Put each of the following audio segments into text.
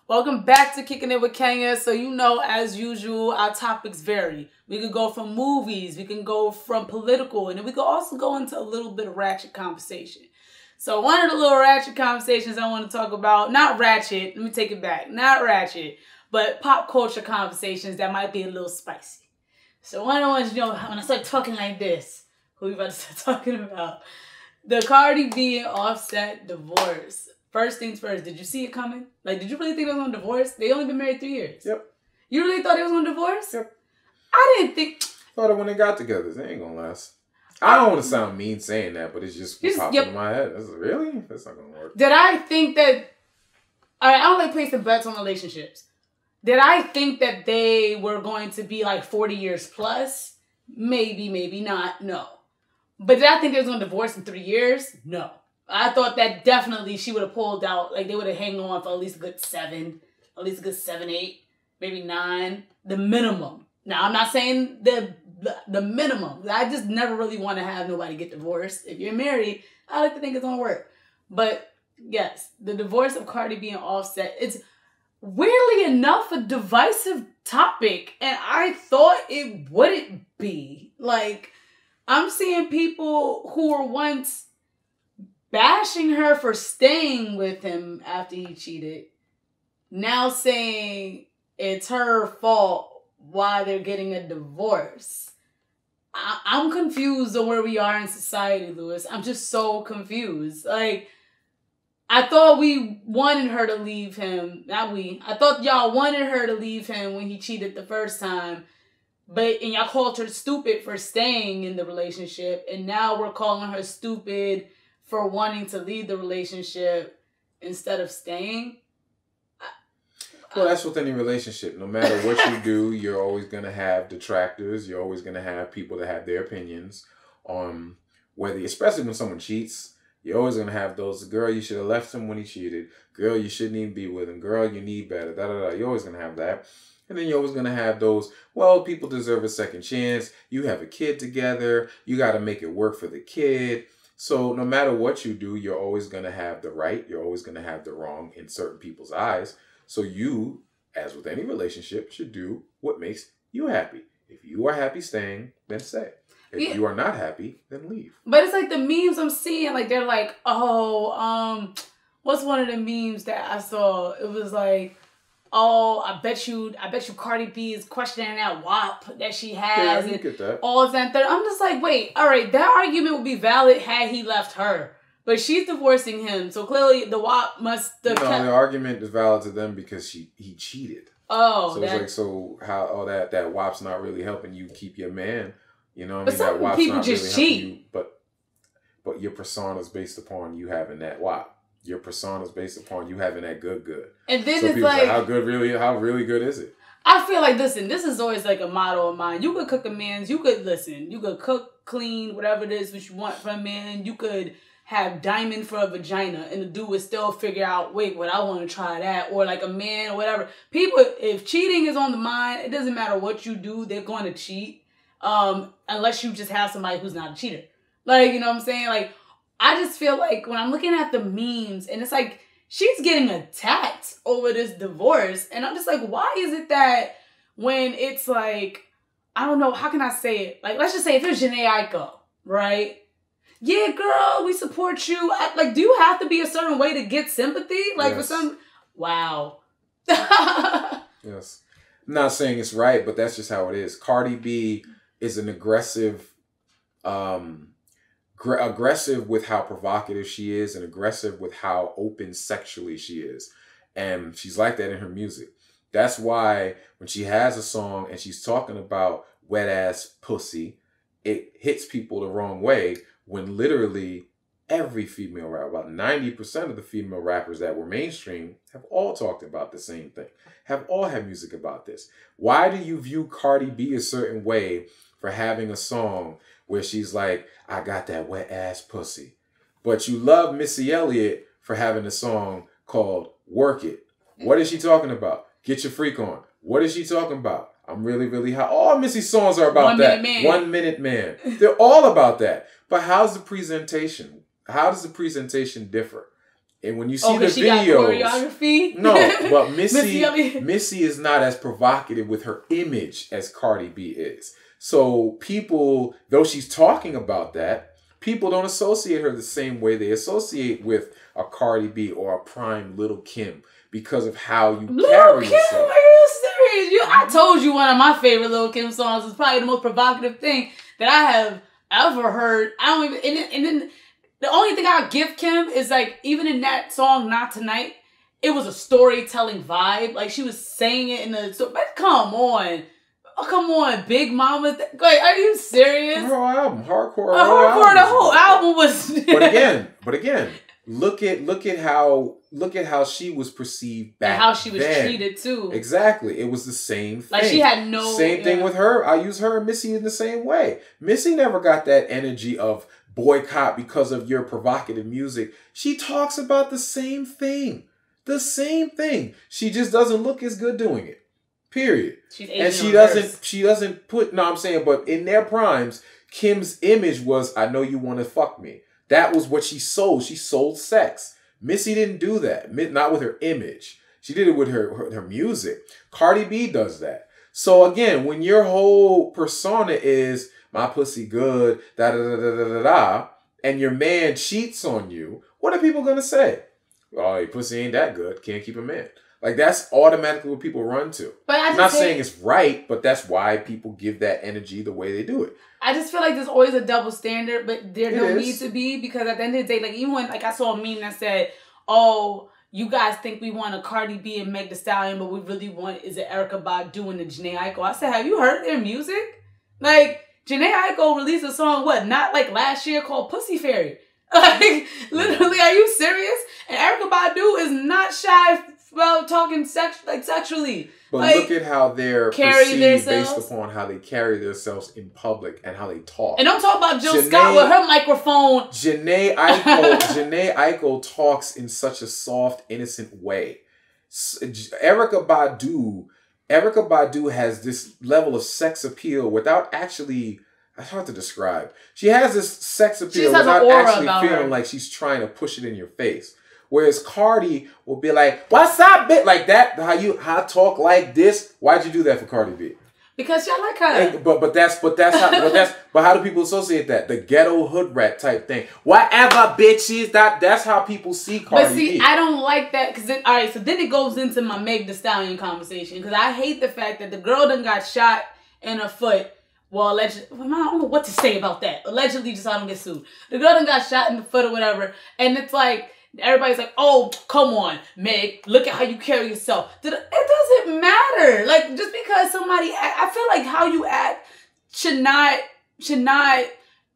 Welcome back to Kicking It with Kenya. So you know, as usual, our topics vary. We could go from movies, we can go from political, and then we could also go into a little bit of ratchet conversation. So one of the little ratchet conversations I want to talk about, not ratchet, let me take it back, not ratchet, but pop culture conversations that might be a little spicy. So one of the ones, you know, when I start talking like this, who we about to start talking about? The Cardi B and Offset divorce. First things first, did you see it coming? Like, did you really think they was on divorce? They only been married 3 years. Yep. You really thought they was on divorce? Yep. I didn't think. Thought it when they got together. They ain't gonna last. I don't want to sound mean saying that, but it's just what popped into my head. Really? That's not gonna work. Did I think that? I don't like placing bets on relationships. Did I think that they were going to be like 40 years plus? Maybe, maybe not. No. But did I think they was going to divorce in 3 years? No. I thought that definitely she would have pulled out, like they would have hung on for at least a good 7, 8, maybe 9, the minimum. Now, I'm not saying the minimum. I just never really want to have nobody get divorced. If you're married, I like to think it's going to work. But yes, the divorce of Cardi B and Offset, it's weirdly enough a divisive topic. And I thought it wouldn't be. Like, I'm seeing people who were once bashing her for staying with him after he cheated, now saying it's her fault why they're getting a divorce. I'm confused on where we are in society, Louis. I'm just so confused. Like, I thought we wanted her to leave him. Not we. I thought y'all wanted her to leave him when he cheated the first time. And y'all called her stupid for staying in the relationship. And now we're calling her stupid for wanting to leave the relationship instead of staying. Well, that's with any relationship. No matter what you do, you're always going to have detractors. You're always going to have people that have their opinions on whether, especially when someone cheats, you're always going to have those, girl, you should have left him when he cheated. Girl, you shouldn't even be with him. Girl, you need better. Da, da, da. You're always going to have that. And then you're always going to have those, well, people deserve a second chance. You have a kid together. You got to make it work for the kid. So no matter what you do, you're always going to have the right. You're always going to have the wrong in certain people's eyes. So you, as with any relationship, should do what makes you happy. If you are happy staying, then stay. If you are not happy, then leave. But it's like the memes I'm seeing, like they're like, oh, what's one of the memes that I saw? It was like, oh, I bet you Cardi B is questioning that WAP that she has. Yeah, I get that. All that. I'm just like, wait, all right, that argument would be valid had he left her. But she's divorcing him, so clearly the WAP must have No, the argument is valid to them because he cheated. Oh. So it's like, so how all that WAP's not really helping you keep your man. You know what I mean? But some that WAP's people not just really cheat. helping you, but your persona is based upon you having that WAP. Your persona is based upon you having that good. And then so it's like, how really good is it? I feel like, listen, this is always like a motto of mine. You could cook a man's, you could cook, clean, whatever it is which you want from a man. You could have diamond for a vagina and the dude would still figure out, wait, what, I want to try that. Or like a man or whatever. People, if cheating is on the mind, it doesn't matter what you do, they're going to cheat. Unless you just have somebody who's not a cheater. Like, you know what I'm saying? Like, I just feel like when I'm looking at the memes and it's like, she's getting attacked over this divorce. And I'm just like, why is it that when it's like, I don't know, how can I say it? Like, let's just say if it's Jhené Aiko, right? Yeah, girl, we support you. Like, do you have to be a certain way to get sympathy? Like, yes. For some, wow. Yes. I'm not saying it's right, but that's just how it is. Cardi B is an aggressive with how provocative she is and aggressive with how open sexually she is. And she's like that in her music. That's why when she has a song and she's talking about wet ass pussy, it hits people the wrong way when literally every female rapper, about 90% of the female rappers that were mainstream have all talked about the same thing, have all had music about this. Why do you view Cardi B a certain way for having a song where she's like, I got that wet ass pussy? But you love Missy Elliott for having a song called Work It. What is she talking about? Get your freak on. What is she talking about? I'm really, really hot. All Missy's songs are about that. 1 Minute Man. They're all about that. But how's the presentation? How does the presentation differ? And when you see the she got videos, choreography. no, but Missy is not as provocative with her image as Cardi B is. So people, though she's talking about that, people don't associate her the same way they associate with a Cardi B or a prime Little Kim because of how you carry yourself. Are you serious? I told you one of my favorite Lil' Kim songs is probably the most provocative thing that I have ever heard. I don't even, and then the only thing I'll give Kim is like, even in that song, Not Tonight, it was a storytelling vibe. Like she was saying it in the, but come on. Oh, come on, Big Mama. Like, are you serious? Her whole album, Hardcore. The whole album was. but again, look at how she was perceived back then. And how she was treated too. Exactly, it was the same thing. Like she had no. Same thing with her. I use her and Missy in the same way. Missy never got that energy of boycott because of your provocative music. She talks about the same thing. The same thing. She just doesn't look as good doing it. Period. And she doesn't put, no, I'm saying, but in their primes, Kim's image was, I know you want to fuck me. That was what she sold. She sold sex. Missy didn't do that. Not with her image. She did it with her music. Cardi B does that. So again, when your whole persona is, my pussy good, da da da da da da da, and your man cheats on you, what are people going to say? Oh, your pussy ain't that good. Can't keep him in. Like, that's automatically what people run to. But I'm not saying it's right, but that's why people give that energy the way they do it. I just feel like there's always a double standard, but there don't need to be, because at the end of the day, like, even when, like, I saw a meme that said, oh, you guys think we want a Cardi B and Meg Thee Stallion, but we really want is it Erykah Badu and the Jhené Aiko. I said, have you heard their music? Like, Jhené Aiko released a song, not like last year, called Pussy Fairy. Like, literally, are you serious? And Erykah Badu is not shy about talking sexually. But like, look at how they're perceived based upon how they carry themselves in public and how they talk. And don't talk about Jill Scott with her microphone. Jhené Aiko talks in such a soft, innocent way. Erykah Badu has this level of sex appeal without actually, it's hard to describe. She has this sex appeal without actually feeling like she's trying to push it in your face. Whereas Cardi will be like, what's up, bitch? Like that, how I talk like this. Why'd you do that for Cardi B? Because y'all like her. But how do people associate that? The ghetto hood rat type thing. Whatever, bitches. That's how people see Cardi B. But see, I don't like that, because all right, so then it goes into my Meg Thee Stallion conversation, because I hate the fact that the girl done got shot in her foot. Well, allegedly, I don't know what to say about that. Allegedly, just so I don't get sued. The girl done got shot in the foot or whatever, and it's like, everybody's like, oh, come on, Meg, look at how you carry yourself. It doesn't matter. Like, just because somebody act, I feel like how you act should not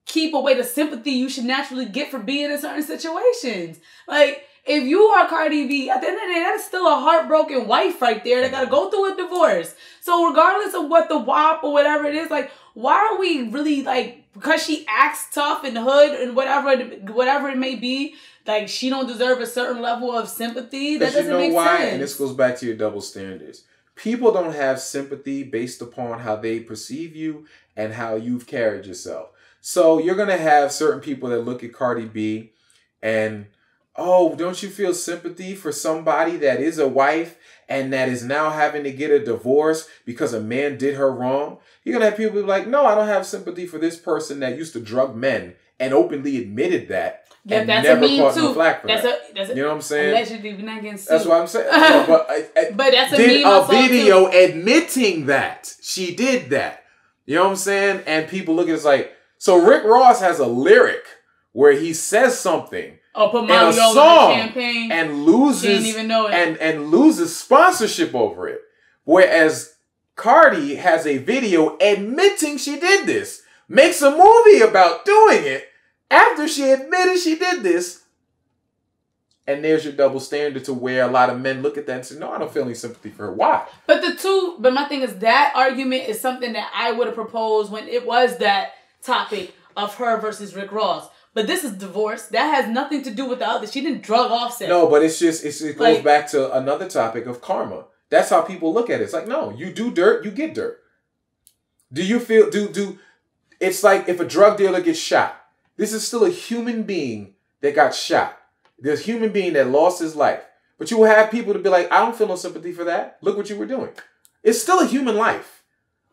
keep away the sympathy you should naturally get for being in certain situations. Like, if you are Cardi B, at the end of the day, that's still a heartbroken wife right there that got to go through a divorce. So regardless of what the WAP or whatever it is, like, why are we really, like, because she acts tough and hood and whatever it may be, like, she don't deserve a certain level of sympathy? That doesn't make sense. And this goes back to your double standards. People don't have sympathy based upon how they perceive you and how you've carried yourself. So you're going to have certain people that look at Cardi B and, oh, don't you feel sympathy for somebody that is a wife and that is now having to get a divorce because a man did her wrong? You're going to have people be like, no, I don't have sympathy for this person that used to drug men and openly admitted that. Yeah, and that's never a meme caught too. no flack for that's that. You know what I'm saying? Allegedly, we're not getting sued. That's what I'm saying. But that's a did meme a video admitting that she did that. You know what I'm saying? And people look at it like, so Rick Ross has a lyric where he says something in a song campaign, and loses, didn't even know it. and loses sponsorship over it. Whereas Cardi has a video admitting she did this, makes a movie about doing it after she admitted she did this. And there's your double standard to where a lot of men look at that and say, no, I don't feel any sympathy for her. Why? But my thing is, that argument is something that I would have proposed when it was that topic of her versus Rick Ross. But this is divorce. That has nothing to do with the other. She didn't drug Offset. No, but it goes back to another topic of karma. That's how people look at it. It's like, no, you do dirt, you get dirt. Do you feel, it's like if a drug dealer gets shot. This is still a human being that got shot. There's a human being that lost his life. But you will have people to be like, I don't feel no sympathy for that. Look what you were doing. It's still a human life.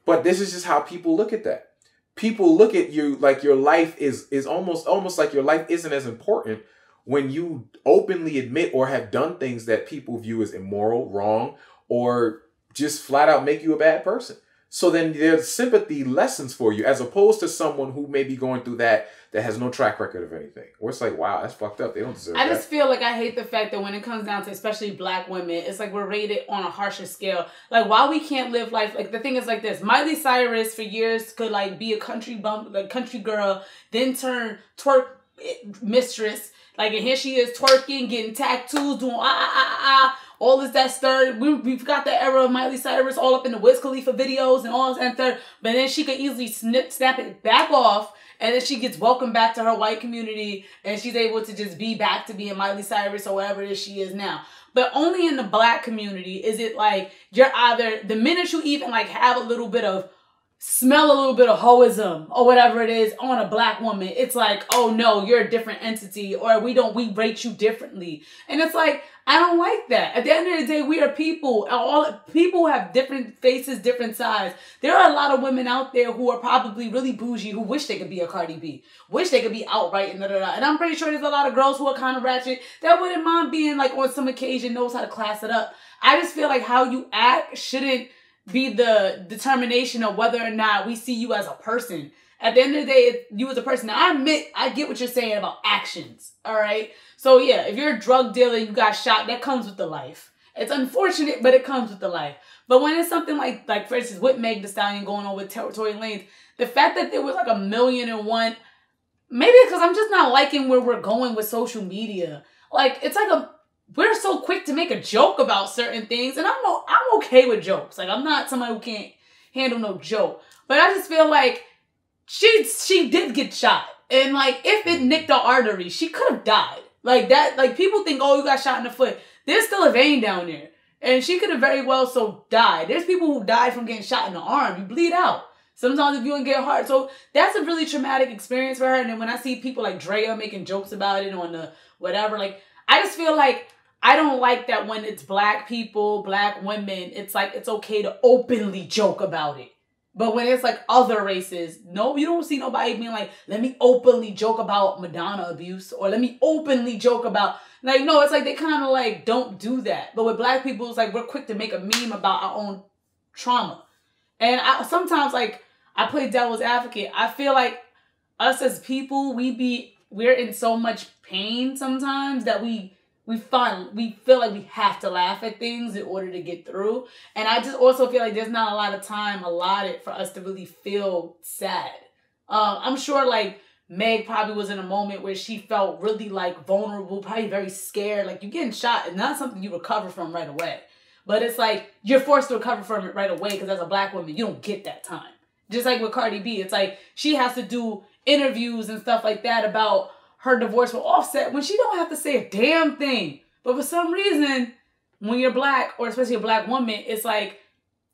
But this is just how people look at that. People look at you like your life is almost like your life isn't as important when you openly admit or have done things that people view as immoral, wrong, or just flat out make you a bad person. So then there's sympathy lessons for you as opposed to someone who may be going through that has no track record of anything. Or it's like, wow, that's fucked up. They don't deserve that. I just feel like I hate the fact that when it comes down to especially black women, it's like we're rated on a harsher scale. Like, why we can't live life, like the thing is like this. Miley Cyrus for years could like be a country girl, then turn twerk mistress. Like, and here she is twerking, getting tattoos, doing all this, that, third. We've got the era of Miley Cyrus all up in the Wiz Khalifa videos and all this and third. But then she could easily snap it back off. And then she gets welcomed back to her white community. And she's able to just be back to being Miley Cyrus or whatever it is she is now. But only in the black community is it like you're either, the minute you even like have a little bit of, smell a little bit of hoism or whatever it is on a black woman, it's like, oh no, you're a different entity, or we rate you differently. And it's like, I don't like that. At the end of the day, we are people. All people have different faces, different sides. There are a lot of women out there who are probably really bougie who wish they could be a Cardi B, wish they could be outright and da-da-da. And I'm pretty sure there's a lot of girls who are kind of ratchet that wouldn't mind being like on some occasion, knows how to class it up. I just feel like how you act shouldn't be the determination of whether or not we see you as a person. At the end of the day, it's you as a person. Now, I admit, I get what you're saying about actions, all right? So, yeah, if you're a drug dealer and you got shot, that comes with the life. It's unfortunate, but it comes with the life. But when it's something like for instance, with Meg Thee Stallion going on with Tory Lanez, the fact that there was like 1,000,001, maybe it's because I'm just not liking where we're going with social media. Like, it's like we're so quick to make a joke about certain things, and I'm okay with jokes. Like, I'm not somebody who can't handle no joke. But I just feel like she did get shot. And like, if it nicked the artery, she could have died. Like that, like people think, oh, you got shot in the foot. There's still a vein down there. And she could have very well so died. There's people who died from getting shot in the arm. You bleed out. Sometimes if you don't get hard. So that's a really traumatic experience for her. And then when I see people like Drea making jokes about it on the whatever, like, I just feel like I don't like that when it's black people, black women, it's like it's okay to openly joke about it. But when it's like other races, no, you don't see nobody being like, let me openly joke about Madonna abuse, or let me openly joke about, like, no, it's like they kind of like don't do that. But with black people, it's like we're quick to make a meme about our own trauma. And sometimes, like, I play devil's advocate. I feel like us as people, we're in so much pain sometimes that we feel like we have to laugh at things in order to get through. And I just also feel like there's not a lot of time allotted for us to really feel sad. I'm sure like Meg probably was in a moment where she felt really like vulnerable, probably very scared. Like, you're getting shot and not something you recover from right away. But it's like you're forced to recover from it right away because as a black woman, you don't get that time. Just like with Cardi B, it's like she has to do interviews and stuff like that about her divorce with Offset when she don't have to say a damn thing. But for some reason, when you're black, or especially a black woman, it's like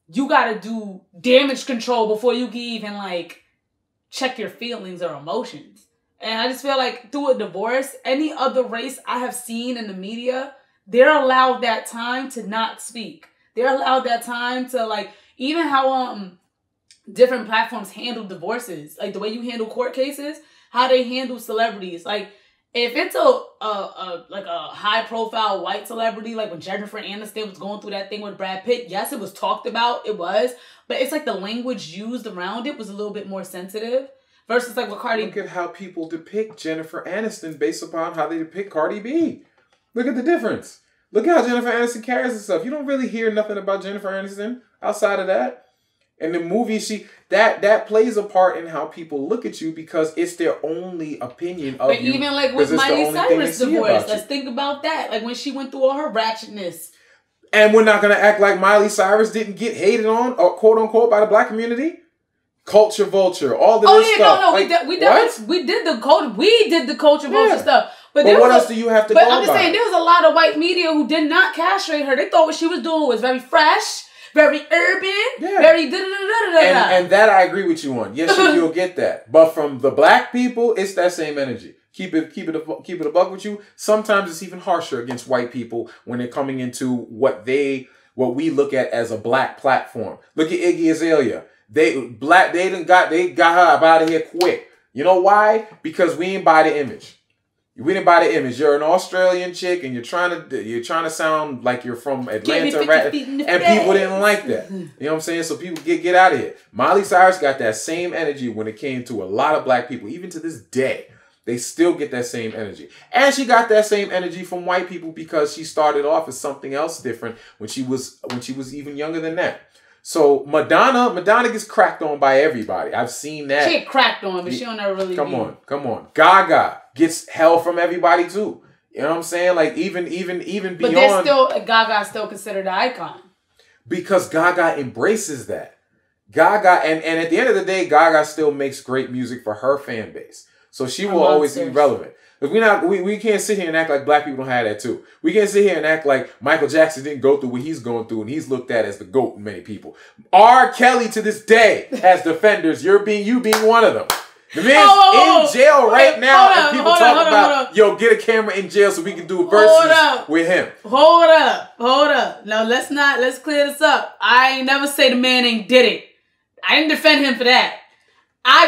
you gotta do damage control before you can even like check your feelings or emotions. And I just feel like through a divorce, any other race I have seen in the media, they're allowed that time to not speak. They're allowed that time to like, even how different platforms handle divorces, like the way you handle court cases, how they handle celebrities. Like, if it's a high profile white celebrity, like when Jennifer Aniston was going through that thing with Brad Pitt, yes, it was talked about, it was, but it's like the language used around it was a little bit more sensitive versus like with Cardi. Look at how people depict Jennifer Aniston based upon how they depict Cardi B. Look at the difference. Look at how Jennifer Aniston carries herself. You don't really hear nothing about Jennifer Aniston outside of that. And the movie, that plays a part in how people look at you because it's their only opinion of you. But even like with Miley Cyrus' divorce, let's think about that. Like when she went through all her ratchetness. And we're not going to act like Miley Cyrus didn't get hated on, or quote unquote, by the black community. Culture vulture, all the stuff. No, like, we did the culture vulture stuff. But what else do you have to go by? But I'm just saying, there was a lot of white media who did not castrate her. They thought what she was doing was very fresh, very urban, very da-da-da-da-da-da. And that I agree with you on. Yes, you'll get that. But from the black people, it's that same energy. keep it a buck with you. Sometimes it's even harsher against white people when they're coming into what we look at as a black platform. Look at Iggy Azalea. They got her up out of here quick. You know why? Because we ain't buy the image. We didn't buy the image. You're an Australian chick and you're trying to sound like you're from Atlanta, and people didn't like that. You know what I'm saying? So people get out of here. Miley Cyrus got that same energy when it came to a lot of black people. Even to this day, they still get that same energy. And she got that same energy from white people because she started off as something else different when she was even younger than that. So Madonna gets cracked on by everybody. I've seen that. She get cracked on, but she don't ever really. Come on. Gaga gets hell from everybody too. You know what I'm saying? Like even beyond. But there's still Gaga's still considered an icon because Gaga embraces that. Gaga and at the end of the day, Gaga still makes great music for her fan base. So she will always be relevant. We can't sit here and act like black people don't have that too. We can't sit here and act like Michael Jackson didn't go through what he's going through and he's looked at as the GOAT in many people. R. Kelly to this day has defenders. You being one of them. The man's in jail right now and people talk about, yo, get a camera in jail so we can do verses with him. Hold up. No, let's clear this up. I ain't never say the man ain't did it. I didn't defend him for that.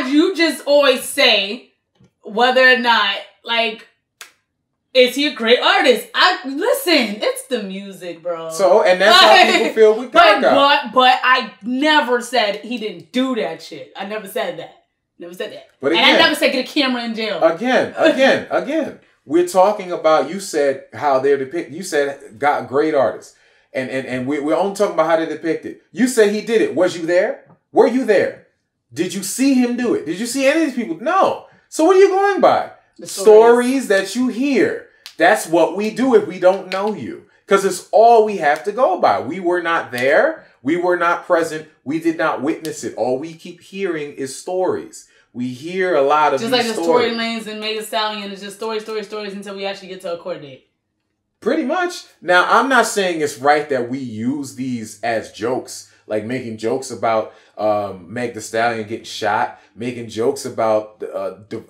You just always say whether or not, like, is he a great artist? Listen, it's the music, bro. So, and that's how people feel with Gaga. But I never said he didn't do that shit. I never said that. But again, and I never said get a camera in jail. Again. We're talking about, you said how they're depicted. You said got great artists. And we're only talking about how they're depicted. You said he did it. Was you there? Were you there? Did you see him do it? Did you see any of these people? No. So what are you going by? The stories that you hear. That's what we do if we don't know you. Because it's all we have to go by. We were not there. We were not present. We did not witness it. All we keep hearing is stories. We hear a lot of these stories. Just like the Tory Lanez and Megan Thee Stallion. It's just stories until we actually get to a court date. Pretty much. Now, I'm not saying it's right that we use these as jokes. Like making jokes about Meg Thee Stallion getting shot, making jokes about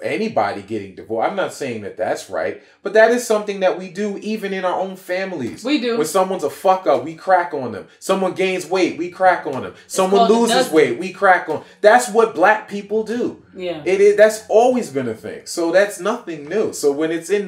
anybody getting divorced. I'm not saying that that's right, but that is something that we do even in our own families. We do. When someone's a fuck up, we crack on them. Someone gains weight, we crack on them. Someone loses weight, we crack on. That's what black people do. Yeah. It is. That's always been a thing. So that's nothing new. So when it's in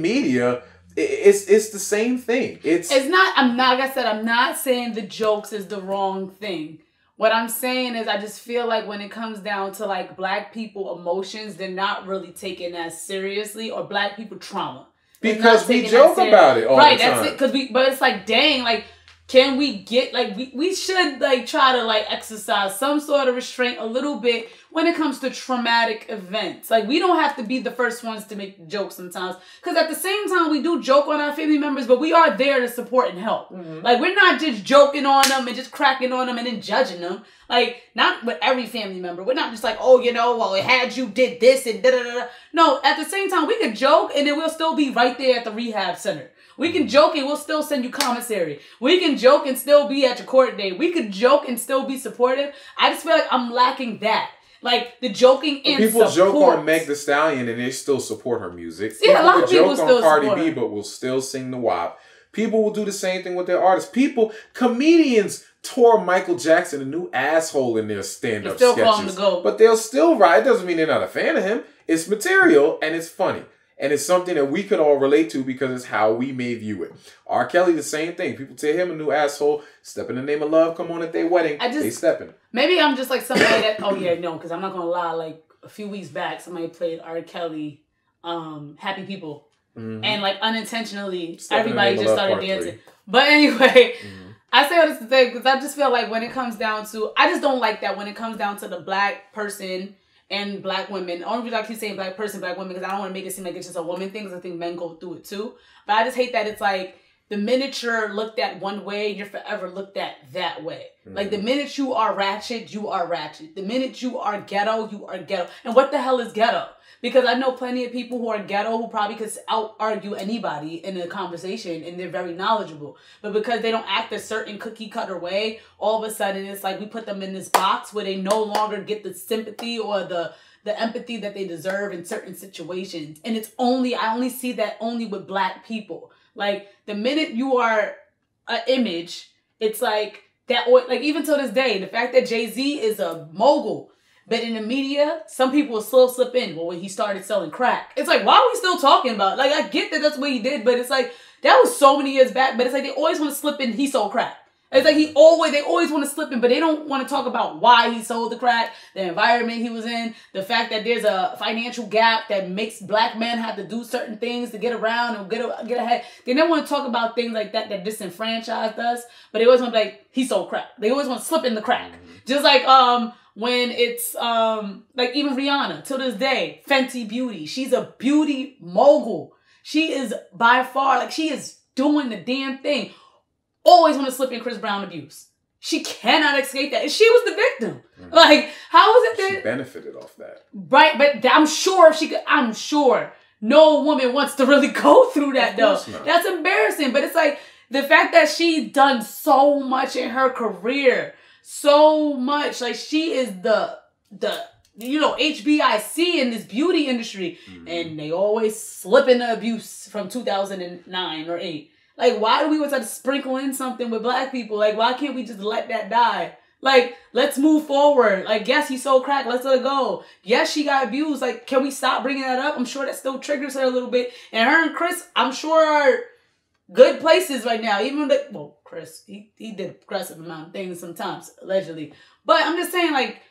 media, it's the same thing. It's not. Like I said, I'm not saying the jokes is the wrong thing. What I'm saying is I just feel like when it comes down to like black people emotions, they're not really taken as seriously, or black people trauma. Because we joke about it all the time. Right, that's it. But it's like, dang, like, can we get, like, we should, like, try to, like, exercise some sort of restraint a little bit when it comes to traumatic events. Like, we don't have to be the first ones to make jokes sometimes. Because at the same time, we do joke on our family members, but we are there to support and help. Mm-hmm. Like, we're not just joking on them and just cracking on them and then judging them. Like, not with every family member. We're not just like, oh, you know, well, it had you did this and da-da-da-da. No, at the same time, we could joke and then we'll still be right there at the rehab center. We can joke and we'll still send you commissary. We can joke and still be at your court date. We could joke and still be supportive. I just feel like I'm lacking that. Like, the joking and people support. Joke on Meg Thee Stallion and they still support her music. Yeah, a lot of people still joke on Cardi support B, but will still sing the WAP. People will do the same thing with their artists. Comedians tore Michael Jackson a new asshole in their stand-up sketches. Call him the GOAT. But they'll still ride. It doesn't mean they're not a fan of him. It's material and it's funny. And it's something that we could all relate to because it's how we may view it. R. Kelly, the same thing. People tear him a new asshole. Step in the Name of Love. Come on at their wedding. They stepping. Maybe I'm just like somebody that... Oh, yeah, no. Because I'm not going to lie. Like, a few weeks back, somebody played R. Kelly, Happy People. Mm-hmm. And, like, unintentionally, everybody just started dancing. But anyway... Mm-hmm. I say all this to say because I just feel like when it comes down to... I just don't like that when it comes down to the black person... and black women. The only reason I keep saying black person, black women, because I don't want to make it seem like it's just a woman thing, because I think men go through it too. But I just hate that it's like, the minute you're looked at one way, you're forever looked at that way. Mm-hmm. Like, the minute you are ratchet, you are ratchet. The minute you are ghetto, you are ghetto. And what the hell is ghetto? Because I know plenty of people who are ghetto who probably could out-argue anybody in a conversation, and they're very knowledgeable. But because they don't act a certain cookie-cutter way, all of a sudden it's like we put them in this box where they no longer get the sympathy or the the empathy that they deserve in certain situations. And I only see that only with Black people. Like, the minute you are an image, it's like that, like, even till this day, the fact that Jay-Z is a mogul, but in the media, some people will still slip in. Well, when he started selling crack, it's like, why are we still talking about it? Like, I get that that's what he did, but it's like, that was so many years back, but it's like they always want to slip in, he sold crack. It's like they always want to slip in, but they don't want to talk about why he sold the crack, the environment he was in, the fact that there's a financial gap that makes Black men have to do certain things to get around and get ahead. They never want to talk about things like that disenfranchised us, but they always want to be like, he sold crack. They always want to slip in the crack. Just like when it's like even Rihanna, to this day, Fenty Beauty, she's a beauty mogul. She is by far, like, she is doing the damn thing. Always want to slip in Chris Brown abuse. She cannot escape that. And she was the victim. Like, how is it that... She benefited off that. Right, but I'm sure I'm sure no woman wants to really go through that, though. That's embarrassing. But it's like, the fact that she's done so much in her career, so much. Like, she is the HBIC in this beauty industry. And they always slip into abuse from 2009 or 8. Like, why do we want to sprinkle in something with Black people? Like, why can't we just let that die? Like, let's move forward. Like, yes, he sold crack. Let's let it go. Yes, she got abused. Like, can we stop bringing that up? I'm sure that still triggers her a little bit. And her and Chris, I'm sure, are good places right now. Even though, well, Chris, he did aggressive amount of things sometimes, allegedly. But I'm just saying, like,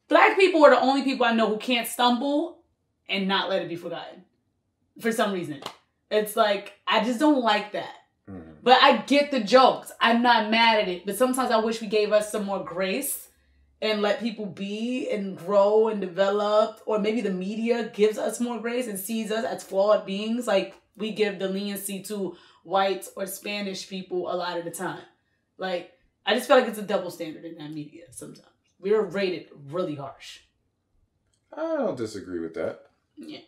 Black people are the only people I know who can't stumble and not let it be forgotten. For some reason. It's like, I just don't like that. But I get the jokes. I'm not mad at it. But sometimes I wish we gave us some more grace and let people be and grow and develop. Or maybe the media gives us more grace and sees us as flawed beings. Like, we give the leniency to white or Spanish people a lot of the time. Like, I just feel like it's a double standard in that media sometimes. We're rated really harsh. I don't disagree with that. Yeah.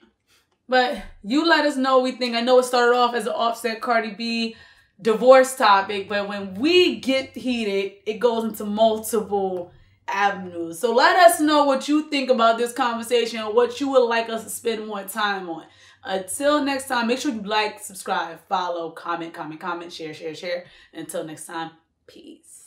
But you let us know what we think. I know it started off as an Offset Cardi B divorce topic, but when we get heated, it goes into multiple avenues. So let us know what you think about this conversation or what you would like us to spend more time on. Until next time, make sure you like, subscribe, follow, comment, share. Until next time, peace.